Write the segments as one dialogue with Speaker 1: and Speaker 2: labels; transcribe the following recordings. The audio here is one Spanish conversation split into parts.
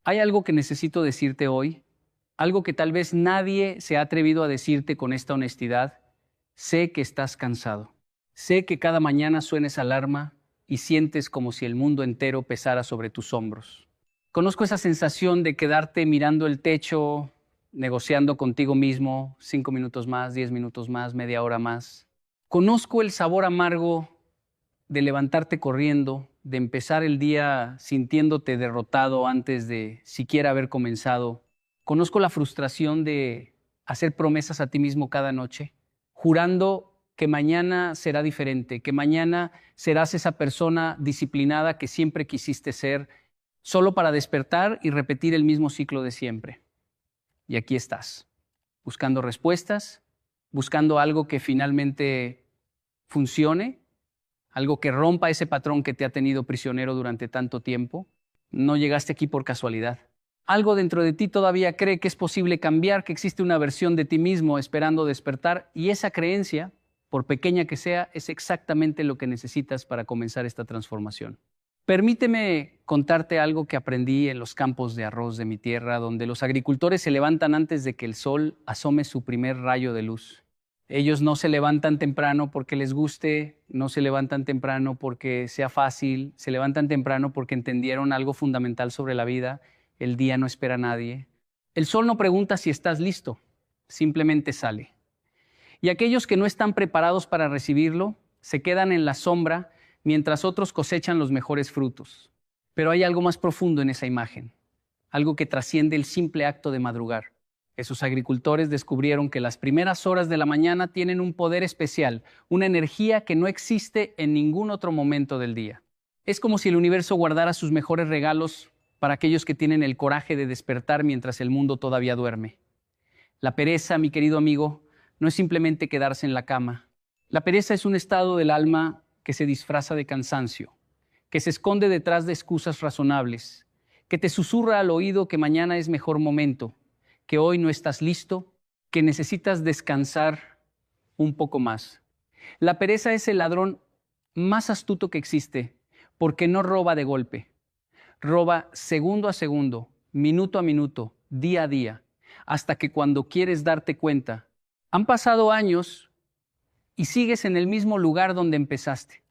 Speaker 1: Hay algo que necesito decirte hoy, algo que tal vez nadie se ha atrevido a decirte con esta honestidad. Sé que estás cansado. Sé que cada mañana suena esa alarma y sientes como si el mundo entero pesara sobre tus hombros. Conozco esa sensación de quedarte mirando el techo, negociando contigo mismo, 5 minutos más, 10 minutos más, media hora más. Conozco el sabor amargo de levantarte corriendo, de empezar el día sintiéndote derrotado antes de siquiera haber comenzado. Conozco la frustración de hacer promesas a ti mismo cada noche, jurando que mañana será diferente, que mañana serás esa persona disciplinada que siempre quisiste ser, solo para despertar y repetir el mismo ciclo de siempre. Y aquí estás, buscando respuestas, buscando algo que finalmente funcione, algo que rompa ese patrón que te ha tenido prisionero durante tanto tiempo. No llegaste aquí por casualidad. Algo dentro de ti todavía cree que es posible cambiar, que existe una versión de ti mismo esperando despertar, y esa creencia, por pequeña que sea, es exactamente lo que necesitas para comenzar esta transformación. Permíteme contarte algo que aprendí en los campos de arroz de mi tierra, donde los agricultores se levantan antes de que el sol asome su primer rayo de luz. Ellos no se levantan temprano porque les guste, no se levantan temprano porque sea fácil, se levantan temprano porque entendieron algo fundamental sobre la vida. El día no espera a nadie. El sol no pregunta si estás listo, simplemente sale. Y aquellos que no están preparados para recibirlo se quedan en la sombra mientras otros cosechan los mejores frutos. Pero hay algo más profundo en esa imagen, algo que trasciende el simple acto de madrugar. Esos agricultores descubrieron que las primeras horas de la mañana tienen un poder especial, una energía que no existe en ningún otro momento del día. Es como si el universo guardara sus mejores regalos para aquellos que tienen el coraje de despertar mientras el mundo todavía duerme. La pereza, mi querido amigo, no es simplemente quedarse en la cama. La pereza es un estado del alma que se disfraza de cansancio, que se esconde detrás de excusas razonables, que te susurra al oído que mañana es mejor momento, que hoy no estás listo, que necesitas descansar un poco más. La pereza es el ladrón más astuto que existe, porque no roba de golpe. Roba segundo a segundo, minuto a minuto, día a día, hasta que cuando quieres darte cuenta, han pasado años y sigues en el mismo lugar donde empezaste.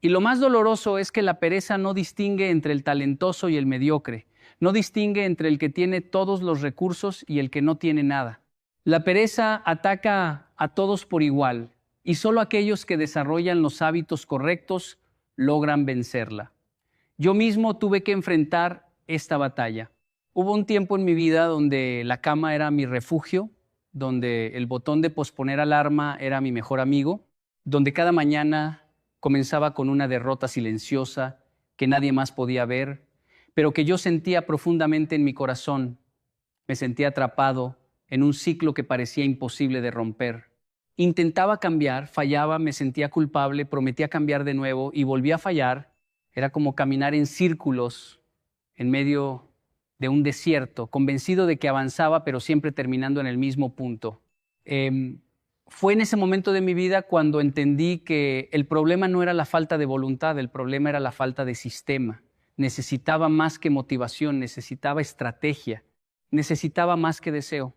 Speaker 1: Y lo más doloroso es que la pereza no distingue entre el talentoso y el mediocre, no distingue entre el que tiene todos los recursos y el que no tiene nada. La pereza ataca a todos por igual, y solo aquellos que desarrollan los hábitos correctos logran vencerla. Yo mismo tuve que enfrentar esta batalla. Hubo un tiempo en mi vida donde la cama era mi refugio, donde el botón de posponer alarma era mi mejor amigo, donde cada mañana comenzaba con una derrota silenciosa que nadie más podía ver, pero que yo sentía profundamente en mi corazón. Me sentía atrapado en un ciclo que parecía imposible de romper. Intentaba cambiar, fallaba, me sentía culpable, prometía cambiar de nuevo y volvía a fallar. Era como caminar en círculos en medio de un desierto, convencido de que avanzaba, pero siempre terminando en el mismo punto. Fue en ese momento de mi vida cuando entendí que el problema no era la falta de voluntad, el problema era la falta de sistema. Necesitaba más que motivación, necesitaba estrategia, necesitaba más que deseo,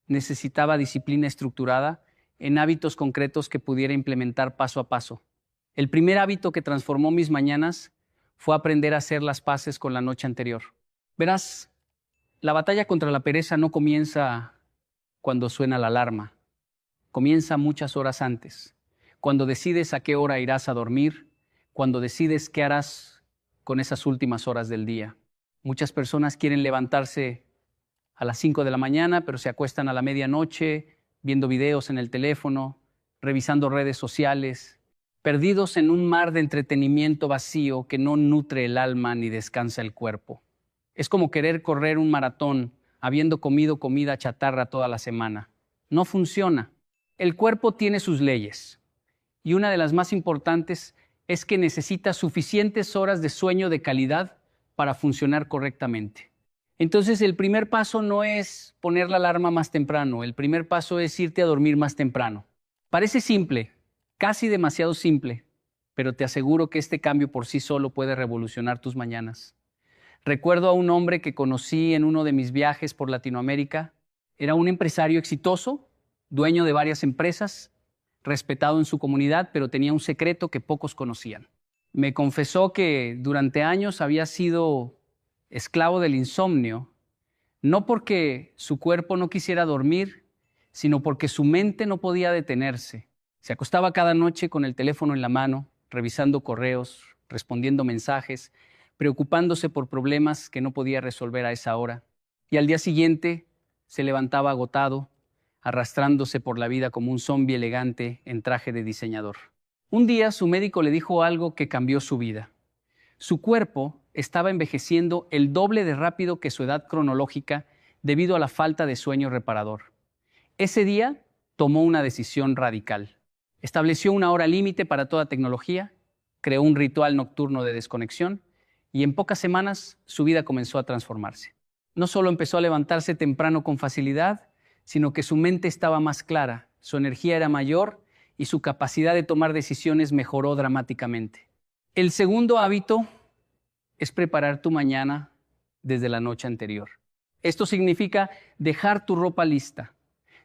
Speaker 1: necesitaba disciplina estructurada en hábitos concretos que pudiera implementar paso a paso. El primer hábito que transformó mis mañanas fue aprender a hacer las paces con la noche anterior. Verás, la batalla contra la pereza no comienza cuando suena la alarma. Comienza muchas horas antes, cuando decides a qué hora irás a dormir, cuando decides qué harás con esas últimas horas del día. Muchas personas quieren levantarse a las 5 de la mañana, pero se acuestan a la medianoche, viendo videos en el teléfono, revisando redes sociales, perdidos en un mar de entretenimiento vacío que no nutre el alma ni descansa el cuerpo. Es como querer correr un maratón habiendo comido comida chatarra toda la semana. No funciona. El cuerpo tiene sus leyes y una de las más importantes es que necesita suficientes horas de sueño de calidad para funcionar correctamente. Entonces, el primer paso no es poner la alarma más temprano, el primer paso es irte a dormir más temprano. Parece simple, casi demasiado simple, pero te aseguro que este cambio por sí solo puede revolucionar tus mañanas. Recuerdo a un hombre que conocí en uno de mis viajes por Latinoamérica. Era un empresario exitoso, dueño de varias empresas, respetado en su comunidad, pero tenía un secreto que pocos conocían. Me confesó que durante años había sido esclavo del insomnio, no porque su cuerpo no quisiera dormir, sino porque su mente no podía detenerse. Se acostaba cada noche con el teléfono en la mano, revisando correos, respondiendo mensajes, preocupándose por problemas que no podía resolver a esa hora. Y al día siguiente se levantaba agotado, arrastrándose por la vida como un zombi elegante en traje de diseñador. Un día su médico le dijo algo que cambió su vida. Su cuerpo estaba envejeciendo el doble de rápido que su edad cronológica debido a la falta de sueño reparador. Ese día tomó una decisión radical. Estableció una hora límite para toda tecnología, creó un ritual nocturno de desconexión y en pocas semanas su vida comenzó a transformarse. No solo empezó a levantarse temprano con facilidad, sino que su mente estaba más clara, su energía era mayor y su capacidad de tomar decisiones mejoró dramáticamente. El segundo hábito es preparar tu mañana desde la noche anterior. Esto significa dejar tu ropa lista,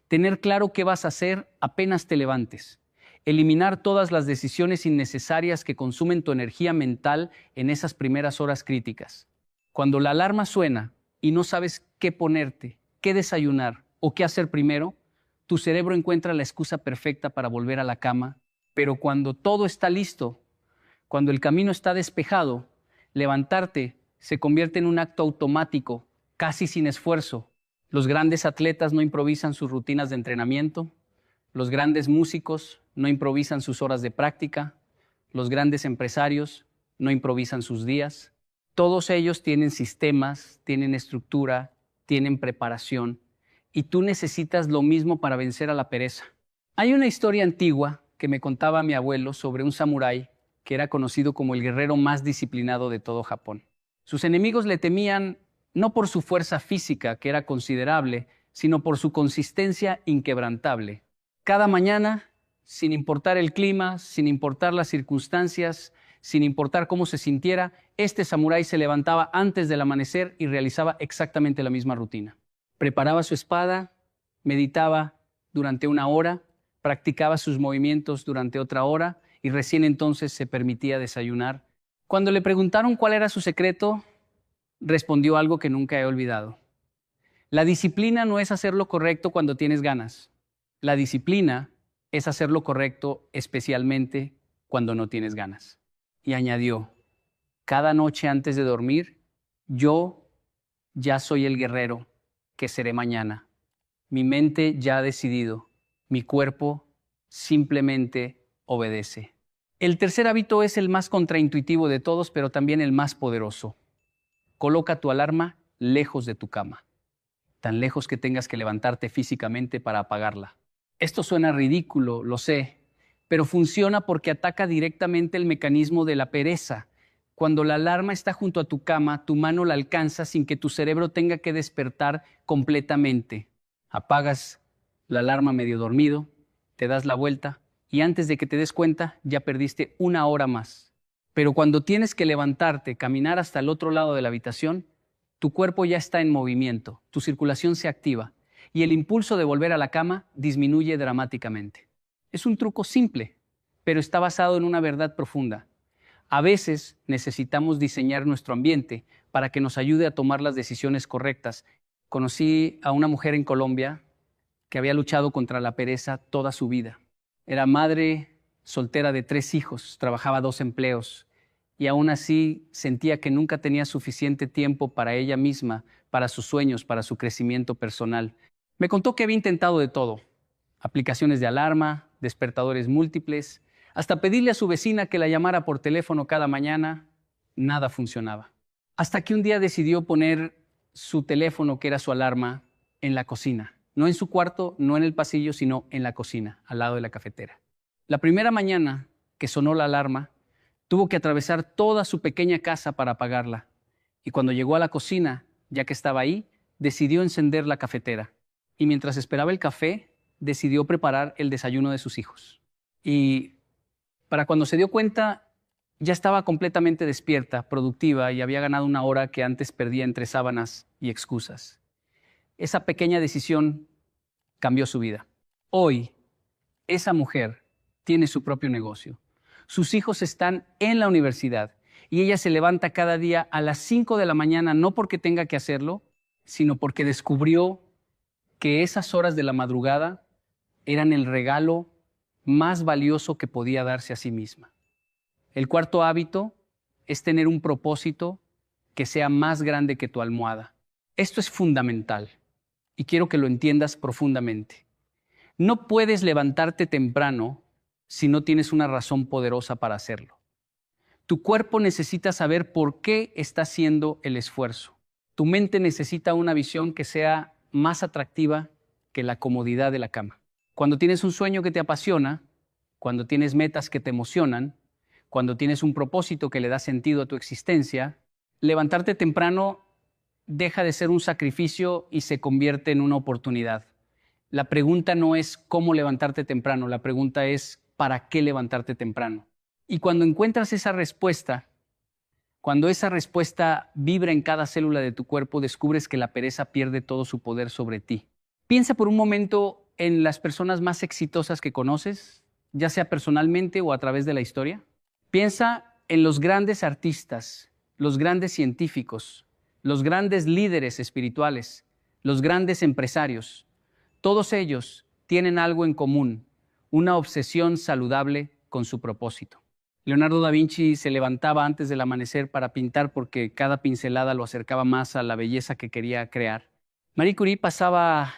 Speaker 1: tener claro qué vas a hacer apenas te levantes, eliminar todas las decisiones innecesarias que consumen tu energía mental en esas primeras horas críticas. Cuando la alarma suena y no sabes qué ponerte, qué desayunar o qué hacer primero, tu cerebro encuentra la excusa perfecta para volver a la cama, pero cuando todo está listo, cuando el camino está despejado, levantarte se convierte en un acto automático, casi sin esfuerzo. Los grandes atletas no improvisan sus rutinas de entrenamiento, los grandes músicos no improvisan sus horas de práctica, los grandes empresarios no improvisan sus días. Todos ellos tienen sistemas, tienen estructura, tienen preparación, y tú necesitas lo mismo para vencer a la pereza. Hay una historia antigua que me contaba mi abuelo sobre un samurái que era conocido como el guerrero más disciplinado de todo Japón. Sus enemigos le temían no por su fuerza física, que era considerable, sino por su consistencia inquebrantable. Cada mañana, sin importar el clima, sin importar las circunstancias, sin importar cómo se sintiera, este samurái se levantaba antes del amanecer y realizaba exactamente la misma rutina. Preparaba su espada, meditaba durante una hora, practicaba sus movimientos durante otra hora y recién entonces se permitía desayunar. Cuando le preguntaron cuál era su secreto, respondió algo que nunca he olvidado. La disciplina no es hacer lo correcto cuando tienes ganas. La disciplina es hacer lo correcto especialmente cuando no tienes ganas. Y añadió, cada noche antes de dormir, yo ya soy el guerrero que seré mañana. Mi mente ya ha decidido, mi cuerpo simplemente obedece. El tercer hábito es el más contraintuitivo de todos, pero también el más poderoso. Coloca tu alarma lejos de tu cama, tan lejos que tengas que levantarte físicamente para apagarla. Esto suena ridículo, lo sé, pero funciona porque ataca directamente el mecanismo de la pereza. Cuando la alarma está junto a tu cama, tu mano la alcanza sin que tu cerebro tenga que despertar completamente. Apagas la alarma medio dormido, te das la vuelta y antes de que te des cuenta ya perdiste una hora más. Pero cuando tienes que levantarte, caminar hasta el otro lado de la habitación, tu cuerpo ya está en movimiento, tu circulación se activa y el impulso de volver a la cama disminuye dramáticamente. Es un truco simple, pero está basado en una verdad profunda. A veces necesitamos diseñar nuestro ambiente para que nos ayude a tomar las decisiones correctas. Conocí a una mujer en Colombia que había luchado contra la pereza toda su vida. Era madre soltera de 3 hijos, trabajaba 2 empleos y aún así sentía que nunca tenía suficiente tiempo para ella misma, para sus sueños, para su crecimiento personal. Me contó que había intentado de todo, aplicaciones de alarma, despertadores múltiples, hasta pedirle a su vecina que la llamara por teléfono cada mañana, nada funcionaba. Hasta que un día decidió poner su teléfono, que era su alarma, en la cocina. No en su cuarto, no en el pasillo, sino en la cocina, al lado de la cafetera. La primera mañana que sonó la alarma, tuvo que atravesar toda su pequeña casa para apagarla. Y cuando llegó a la cocina, ya que estaba ahí, decidió encender la cafetera. Y mientras esperaba el café, decidió preparar el desayuno de sus hijos. Y para cuando se dio cuenta, Ya estaba completamente despierta, productiva y había ganado una hora que antes perdía entre sábanas y excusas. Esa pequeña decisión cambió su vida. Hoy, esa mujer tiene su propio negocio. Sus hijos están en la universidad y ella se levanta cada día a las 5 de la mañana, no porque tenga que hacerlo, sino porque descubrió que esas horas de la madrugada eran el regalo más valioso que podía darse a sí misma. El cuarto hábito es tener un propósito que sea más grande que tu almohada. Esto es fundamental y quiero que lo entiendas profundamente. No puedes levantarte temprano si no tienes una razón poderosa para hacerlo. Tu cuerpo necesita saber por qué está haciendo el esfuerzo. Tu mente necesita una visión que sea más atractiva que la comodidad de la cama. Cuando tienes un sueño que te apasiona, cuando tienes metas que te emocionan, cuando tienes un propósito que le da sentido a tu existencia, levantarte temprano deja de ser un sacrificio y se convierte en una oportunidad. La pregunta no es cómo levantarte temprano, la pregunta es ¿para qué levantarte temprano? Y cuando encuentras esa respuesta, cuando esa respuesta vibra en cada célula de tu cuerpo, descubres que la pereza pierde todo su poder sobre ti. Piensa por un momento en las personas más exitosas que conoces, ya sea personalmente o a través de la historia. Piensa en los grandes artistas, los grandes científicos, los grandes líderes espirituales, los grandes empresarios. Todos ellos tienen algo en común, una obsesión saludable con su propósito. Leonardo da Vinci se levantaba antes del amanecer para pintar porque cada pincelada lo acercaba más a la belleza que quería crear. Marie Curie pasaba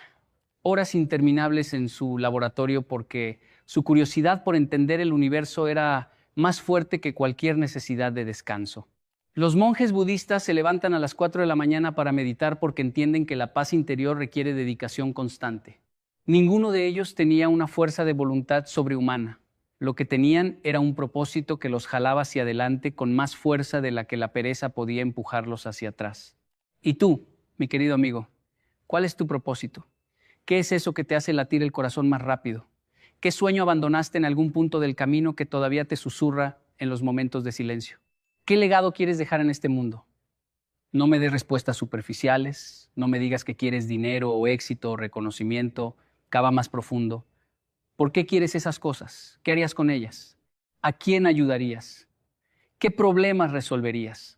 Speaker 1: horas interminables en su laboratorio porque su curiosidad por entender el universo era más fuerte que cualquier necesidad de descanso. Los monjes budistas se levantan a las 4 de la mañana para meditar porque entienden que la paz interior requiere dedicación constante. Ninguno de ellos tenía una fuerza de voluntad sobrehumana. Lo que tenían era un propósito que los jalaba hacia adelante con más fuerza de la que la pereza podía empujarlos hacia atrás. ¿Y tú, mi querido amigo, cuál es tu propósito? ¿Qué es eso que te hace latir el corazón más rápido? ¿Qué sueño abandonaste en algún punto del camino que todavía te susurra en los momentos de silencio? ¿Qué legado quieres dejar en este mundo? No me des respuestas superficiales, no me digas que quieres dinero o éxito o reconocimiento, cava más profundo. ¿Por qué quieres esas cosas? ¿Qué harías con ellas? ¿A quién ayudarías? ¿Qué problemas resolverías?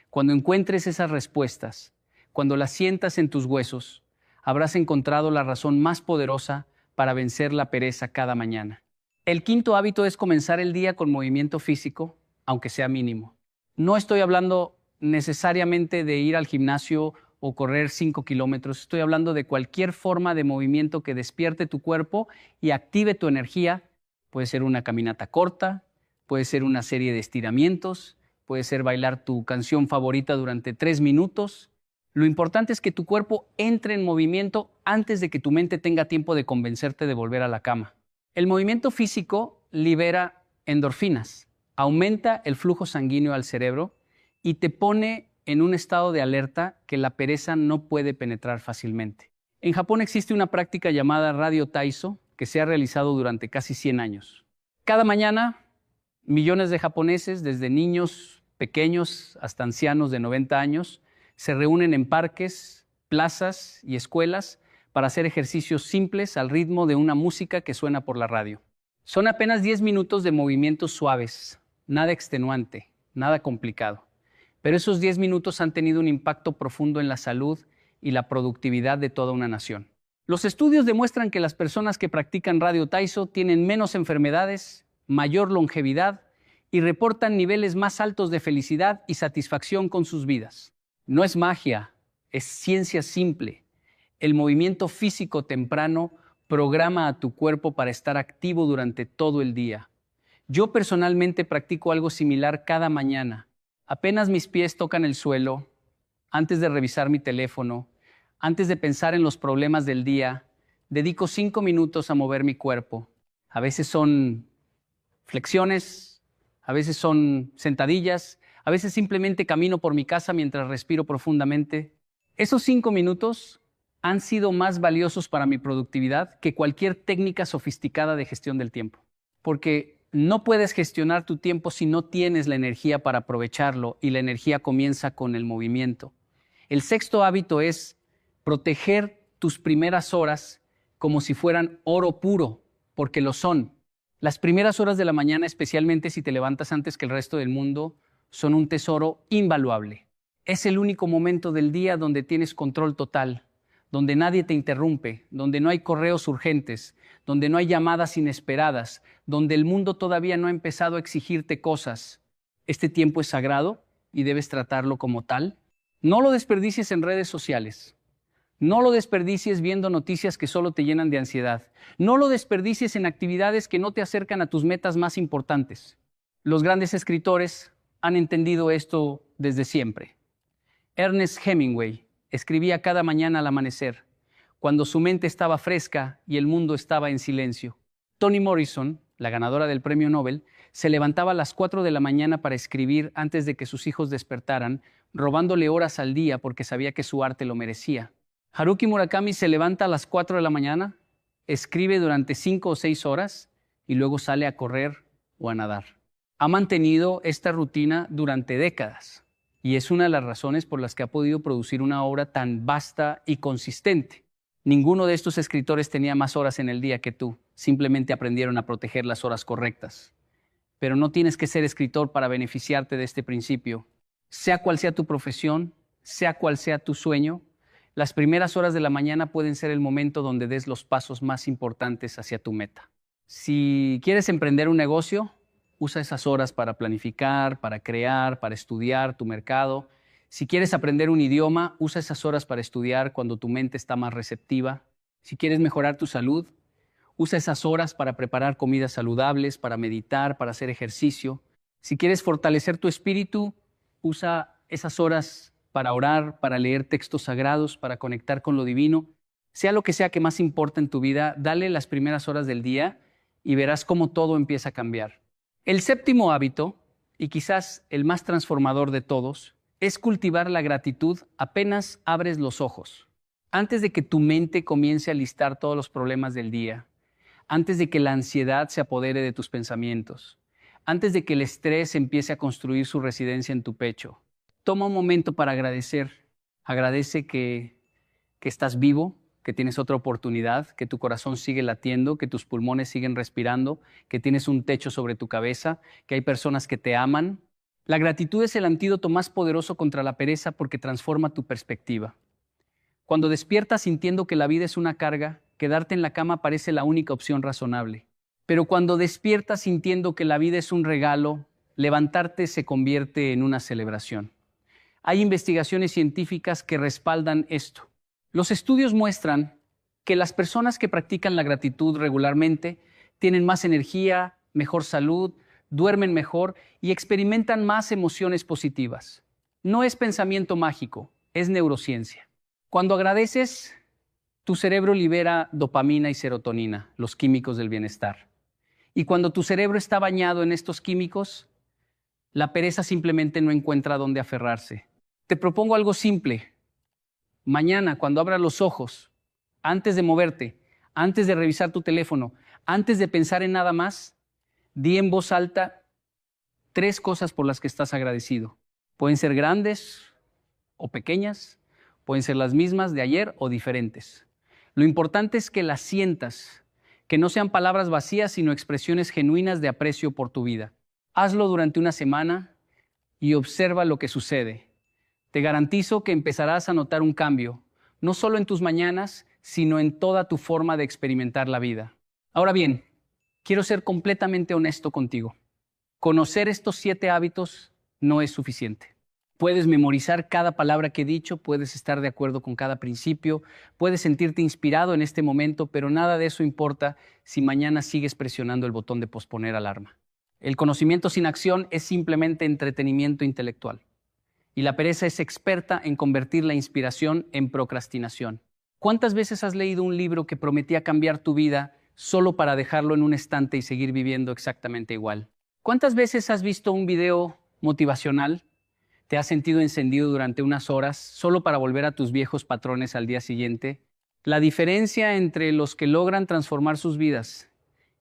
Speaker 1: Cuando encuentres esas respuestas, cuando las sientas en tus huesos, habrás encontrado la razón más poderosa para vencer la pereza cada mañana. El quinto hábito es comenzar el día con movimiento físico, aunque sea mínimo. No estoy hablando necesariamente de ir al gimnasio o correr 5 kilómetros. Estoy hablando de cualquier forma de movimiento que despierte tu cuerpo y active tu energía. Puede ser una caminata corta, puede ser una serie de estiramientos, puede ser bailar tu canción favorita durante 3 minutos. Lo importante es que tu cuerpo entre en movimiento antes de que tu mente tenga tiempo de convencerte de volver a la cama. El movimiento físico libera endorfinas, aumenta el flujo sanguíneo al cerebro y te pone en un estado de alerta que la pereza no puede penetrar fácilmente. En Japón existe una práctica llamada Radio Taiso que se ha realizado durante casi 100 años. Cada mañana, millones de japoneses, desde niños pequeños hasta ancianos de 90 años, se reúnen en parques, plazas y escuelas para hacer ejercicios simples al ritmo de una música que suena por la radio. Son apenas 10 minutos de movimientos suaves, nada extenuante, nada complicado. Pero esos 10 minutos han tenido un impacto profundo en la salud y la productividad de toda una nación. Los estudios demuestran que las personas que practican Radio Taiso tienen menos enfermedades, mayor longevidad y reportan niveles más altos de felicidad y satisfacción con sus vidas. No es magia, es ciencia simple. El movimiento físico temprano programa a tu cuerpo para estar activo durante todo el día. Yo personalmente practico algo similar cada mañana. Apenas mis pies tocan el suelo, antes de revisar mi teléfono, antes de pensar en los problemas del día, dedico 5 minutos a mover mi cuerpo. A veces son flexiones, a veces son sentadillas, a veces simplemente camino por mi casa mientras respiro profundamente. Esos 5 minutos han sido más valiosos para mi productividad que cualquier técnica sofisticada de gestión del tiempo. Porque No puedes gestionar tu tiempo si no tienes la energía para aprovecharlo, y la energía comienza con el movimiento. El sexto hábito es proteger tus primeras horas como si fueran oro puro, porque lo son. Las primeras horas de la mañana, especialmente si te levantas antes que el resto del mundo, son un tesoro invaluable. Es el único momento del día donde tienes control total, donde nadie te interrumpe, donde no hay correos urgentes, donde no hay llamadas inesperadas, donde el mundo todavía no ha empezado a exigirte cosas. Este tiempo es sagrado y debes tratarlo como tal. No lo desperdicies en redes sociales. No lo desperdicies viendo noticias que solo te llenan de ansiedad. No lo desperdicies en actividades que no te acercan a tus metas más importantes. Los grandes escritores han entendido esto desde siempre. Ernest Hemingway escribía cada mañana al amanecer, cuando su mente estaba fresca y el mundo estaba en silencio. Toni Morrison, la ganadora del Premio Nobel, se levantaba a las 4 de la mañana para escribir antes de que sus hijos despertaran, robándole horas al día porque sabía que su arte lo merecía. Haruki Murakami se levanta a las 4 de la mañana, escribe durante 5 o 6 horas y luego sale a correr o a nadar. Ha mantenido esta rutina durante décadas y es una de las razones por las que ha podido producir una obra tan vasta y consistente. Ninguno de estos escritores tenía más horas en el día que tú, simplemente aprendieron a proteger las horas correctas. Pero no tienes que ser escritor para beneficiarte de este principio. Sea cual sea tu profesión, sea cual sea tu sueño, las primeras horas de la mañana pueden ser el momento donde des los pasos más importantes hacia tu meta. Si quieres emprender un negocio, usa esas horas para planificar, para crear, para estudiar tu mercado. Si quieres aprender un idioma, usa esas horas para estudiar cuando tu mente está más receptiva. Si quieres mejorar tu salud, usa esas horas para preparar comidas saludables, para meditar, para hacer ejercicio. Si quieres fortalecer tu espíritu, usa esas horas para orar, para leer textos sagrados, para conectar con lo divino. Sea lo que sea que más importa en tu vida, dale las primeras horas del día y verás cómo todo empieza a cambiar. El séptimo hábito, y quizás el más transformador de todos, es cultivar la gratitud apenas abres los ojos. Antes de que tu mente comience a listar todos los problemas del día, antes de que la ansiedad se apodere de tus pensamientos, antes de que el estrés empiece a construir su residencia en tu pecho, toma un momento para agradecer. Agradece que estás vivo, que tienes otra oportunidad, que tu corazón sigue latiendo, que tus pulmones siguen respirando, que tienes un techo sobre tu cabeza, que hay personas que te aman. La gratitud es el antídoto más poderoso contra la pereza porque transforma tu perspectiva. Cuando despiertas sintiendo que la vida es una carga, quedarte en la cama parece la única opción razonable. Pero cuando despiertas sintiendo que la vida es un regalo, levantarte se convierte en una celebración. Hay investigaciones científicas que respaldan esto. Los estudios muestran que las personas que practican la gratitud regularmente tienen más energía, mejor salud, duermen mejor y experimentan más emociones positivas. No es pensamiento mágico, es neurociencia. Cuando agradeces, tu cerebro libera dopamina y serotonina, los químicos del bienestar. Y cuando tu cerebro está bañado en estos químicos, la pereza simplemente no encuentra dónde aferrarse. Te propongo algo simple. Mañana, cuando abras los ojos, antes de moverte, antes de revisar tu teléfono, antes de pensar en nada más, di en voz alta 3 cosas por las que estás agradecido. Pueden ser grandes o pequeñas, pueden ser las mismas de ayer o diferentes. Lo importante es que las sientas, que no sean palabras vacías, sino expresiones genuinas de aprecio por tu vida. Hazlo durante una semana y observa lo que sucede. Te garantizo que empezarás a notar un cambio, no solo en tus mañanas, sino en toda tu forma de experimentar la vida. Ahora bien, quiero ser completamente honesto contigo. Conocer estos 7 hábitos no es suficiente. Puedes memorizar cada palabra que he dicho, puedes estar de acuerdo con cada principio, puedes sentirte inspirado en este momento, pero nada de eso importa si mañana sigues presionando el botón de posponer alarma. El conocimiento sin acción es simplemente entretenimiento intelectual. Y la pereza es experta en convertir la inspiración en procrastinación. ¿Cuántas veces has leído un libro que prometía cambiar tu vida solo para dejarlo en un estante y seguir viviendo exactamente igual? ¿Cuántas veces has visto un video motivacional? ¿Te has sentido encendido durante unas horas solo para volver a tus viejos patrones al día siguiente? La diferencia entre los que logran transformar sus vidas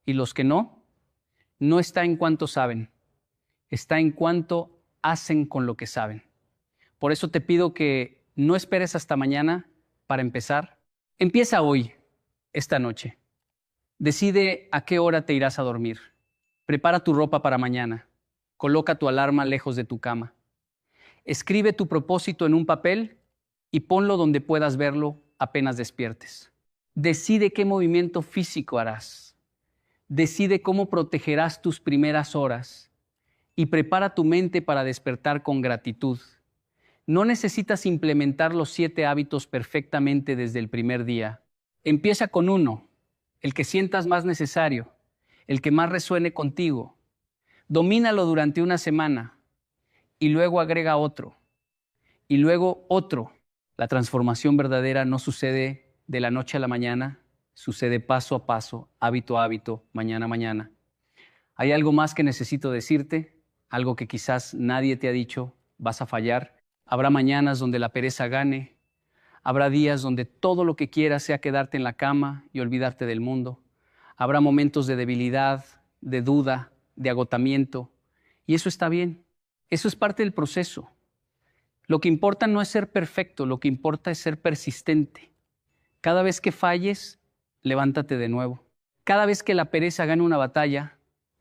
Speaker 1: y los que no no está en cuánto saben, está en cuánto hacen con lo que saben. Por eso te pido que no esperes hasta mañana para empezar. Empieza hoy, esta noche. Decide a qué hora te irás a dormir. Prepara tu ropa para mañana. Coloca tu alarma lejos de tu cama. Escribe tu propósito en un papel y ponlo donde puedas verlo apenas despiertes. Decide qué movimiento físico harás. Decide cómo protegerás tus primeras horas y prepara tu mente para despertar con gratitud. No necesitas implementar los 7 hábitos perfectamente desde el primer día. Empieza con uno, el que sientas más necesario, el que más resuene contigo. Domínalo durante una semana y luego agrega otro y luego otro. La transformación verdadera no sucede de la noche a la mañana, sucede paso a paso, hábito a hábito, mañana a mañana. Hay algo más que necesito decirte, algo que quizás nadie te ha dicho, vas a fallar. Habrá mañanas donde la pereza gane, habrá días donde todo lo que quieras sea quedarte en la cama y olvidarte del mundo. Habrá momentos de debilidad, de duda, de agotamiento, y eso está bien, eso es parte del proceso. Lo que importa no es ser perfecto, lo que importa es ser persistente. Cada vez que falles, levántate de nuevo. Cada vez que la pereza gane una batalla,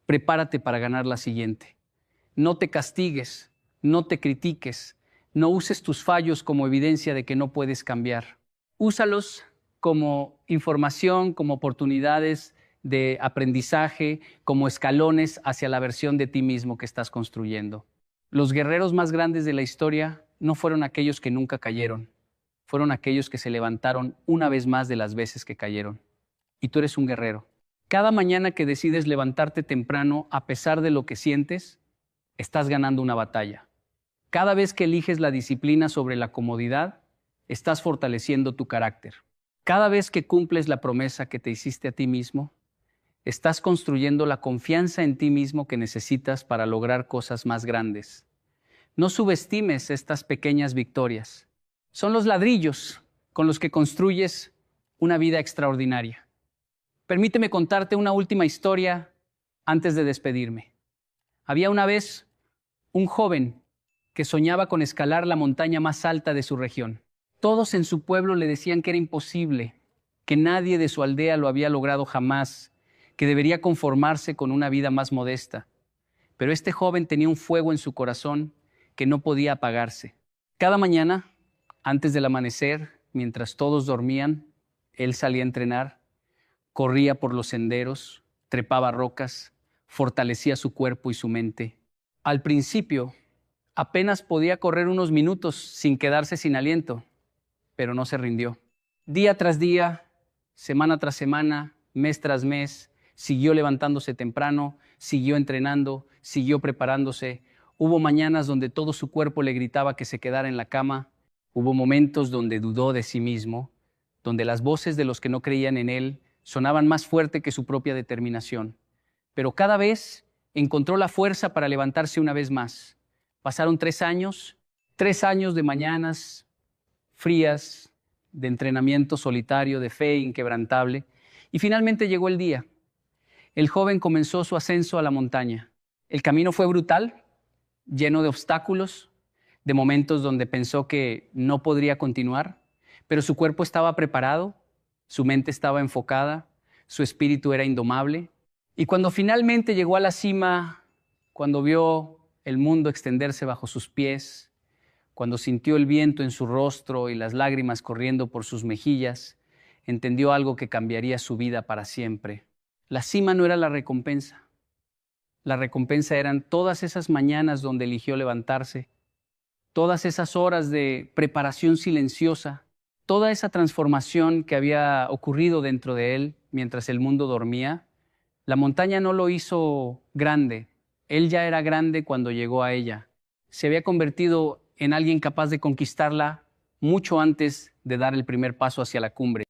Speaker 1: prepárate para ganar la siguiente. No te castigues, no te critiques, no uses tus fallos como evidencia de que no puedes cambiar. Úsalos como información, como oportunidades de aprendizaje, como escalones hacia la versión de ti mismo que estás construyendo. Los guerreros más grandes de la historia no fueron aquellos que nunca cayeron, fueron aquellos que se levantaron una vez más de las veces que cayeron. Y tú eres un guerrero. Cada mañana que decides levantarte temprano, a pesar de lo que sientes, estás ganando una batalla. Cada vez que eliges la disciplina sobre la comodidad, estás fortaleciendo tu carácter. Cada vez que cumples la promesa que te hiciste a ti mismo, estás construyendo la confianza en ti mismo que necesitas para lograr cosas más grandes. No subestimes estas pequeñas victorias. Son los ladrillos con los que construyes una vida extraordinaria. Permíteme contarte una última historia antes de despedirme. Había una vez un joven que soñaba con escalar la montaña más alta de su región. Todos en su pueblo le decían que era imposible, que nadie de su aldea lo había logrado jamás, que debería conformarse con una vida más modesta. Pero este joven tenía un fuego en su corazón que no podía apagarse. Cada mañana, antes del amanecer, mientras todos dormían, él salía a entrenar, corría por los senderos, trepaba rocas, fortalecía su cuerpo y su mente. Al principio, apenas podía correr unos minutos sin quedarse sin aliento, pero no se rindió. Día tras día, semana tras semana, mes tras mes, siguió levantándose temprano, siguió entrenando, siguió preparándose. Hubo mañanas donde todo su cuerpo le gritaba que se quedara en la cama. Hubo momentos donde dudó de sí mismo, donde las voces de los que no creían en él sonaban más fuerte que su propia determinación. Pero cada vez encontró la fuerza para levantarse una vez más. Pasaron 3 años de mañanas frías, de entrenamiento solitario, de fe inquebrantable, y finalmente llegó el día. El joven comenzó su ascenso a la montaña. El camino fue brutal, lleno de obstáculos, de momentos donde pensó que no podría continuar, pero su cuerpo estaba preparado, su mente estaba enfocada, su espíritu era indomable. Y cuando finalmente llegó a la cima, cuando vio el mundo extenderse bajo sus pies, cuando sintió el viento en su rostro y las lágrimas corriendo por sus mejillas, entendió algo que cambiaría su vida para siempre. La cima no era la recompensa. La recompensa eran todas esas mañanas donde eligió levantarse, todas esas horas de preparación silenciosa, toda esa transformación que había ocurrido dentro de él mientras el mundo dormía. La montaña no lo hizo grande. Él ya era grande cuando llegó a ella. Se había convertido en alguien capaz de conquistarla mucho antes de dar el primer paso hacia la cumbre.